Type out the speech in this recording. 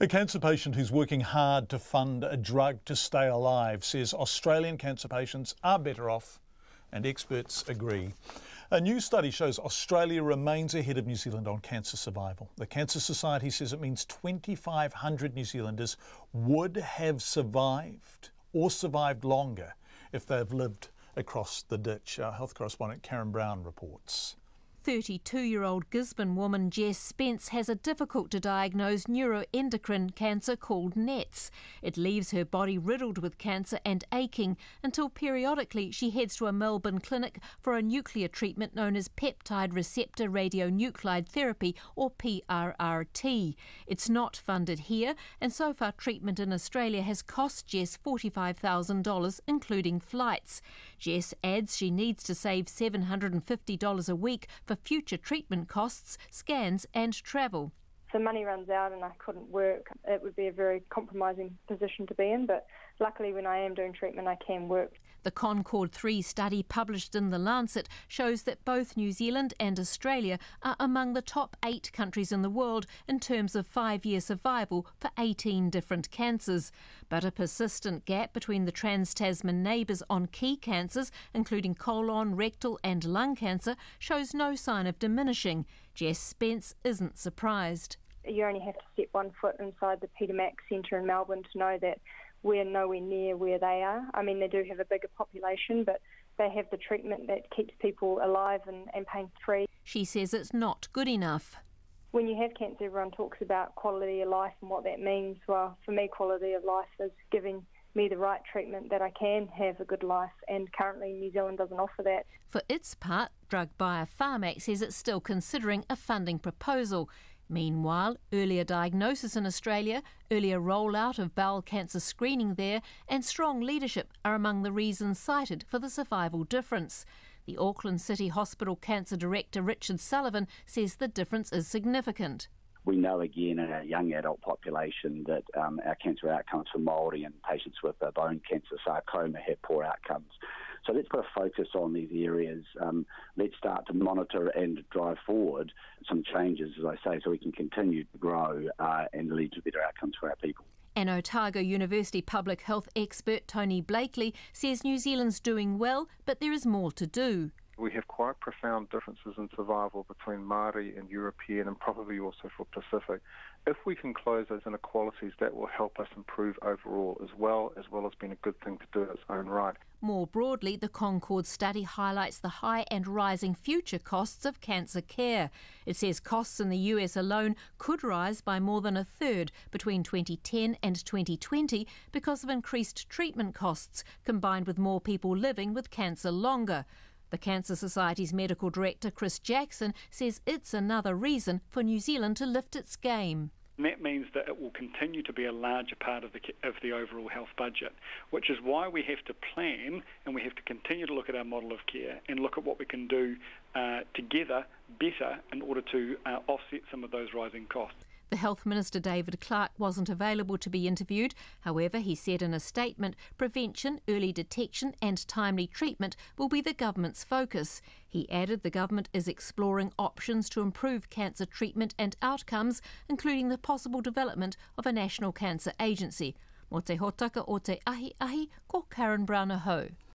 A cancer patient who's working hard to fund a drug to stay alive says Australian cancer patients are better off, and experts agree. A new study shows Australia remains ahead of New Zealand on cancer survival. The Cancer Society says it means 2,500 New Zealanders would have survived or survived longer if they've lived across the ditch. Our health correspondent Karen Brown reports. 32-year-old Gisborne woman Jess Spence has a difficult-to-diagnose neuroendocrine cancer called NETs. It leaves her body riddled with cancer and aching until periodically she heads to a Melbourne clinic for a nuclear treatment known as peptide receptor radionuclide therapy, or PRRT. It's not funded here, and so far treatment in Australia has cost Jess $45,000, including flights. Jess adds she needs to save $750 a week for future treatment costs, scans and travel. If the money runs out and I couldn't work, it would be a very compromising position to be in, but luckily when I am doing treatment I can work. The Concord 3 study published in The Lancet shows that both New Zealand and Australia are among the top 8 countries in the world in terms of 5-year survival for 18 different cancers. But a persistent gap between the Trans-Tasman neighbours on key cancers, including colon, rectal and lung cancer, shows no sign of diminishing. Jess Spence isn't surprised. You only have to step one foot inside the Peter Mac Centre in Melbourne to know that we're nowhere near where they are. I mean, they do have a bigger population, but they have the treatment that keeps people alive and pain-free. She says it's not good enough. When you have cancer, everyone talks about quality of life and what that means. Well, for me, quality of life is giving me the right treatment that I can have a good life, and currently New Zealand doesn't offer that. For its part, drug buyer Pharmac says it's still considering a funding proposal. Meanwhile, earlier diagnosis in Australia, earlier rollout of bowel cancer screening there, and strong leadership are among the reasons cited for the survival difference. The Auckland City Hospital Cancer Director Richard Sullivan says the difference is significant. We know again in our young adult population that our cancer outcomes for Māori and patients with bone cancer, sarcoma, have poor outcomes. So let's put a focus on these areas. Let's start to monitor and drive forward some changes, as I say, so we can continue to grow and lead to better outcomes for our people. An Otago University public health expert, Tony Blakely, says New Zealand's doing well, but there is more to do. We have quite profound differences in survival between Māori and European, and probably also for Pacific. If we can close those inequalities, that will help us improve overall as well as being a good thing to do in its own right. More broadly, the Concord study highlights the high and rising future costs of cancer care. It says costs in the US alone could rise by more than a third between 2010 and 2020 because of increased treatment costs, combined with more people living with cancer longer. The Cancer Society's medical director, Chris Jackson, says it's another reason for New Zealand to lift its game. And that means that it will continue to be a larger part of the overall health budget, which is why we have to plan and we have to continue to look at our model of care and look at what we can do together better in order to offset some of those rising costs. The Health Minister David Clark wasn't available to be interviewed. However, he said in a statement, prevention, early detection and timely treatment will be the government's focus. He added the government is exploring options to improve cancer treatment and outcomes, including the possible development of a national cancer agency. Mo te hotaka o te ahi, ko Karen Brown ahau.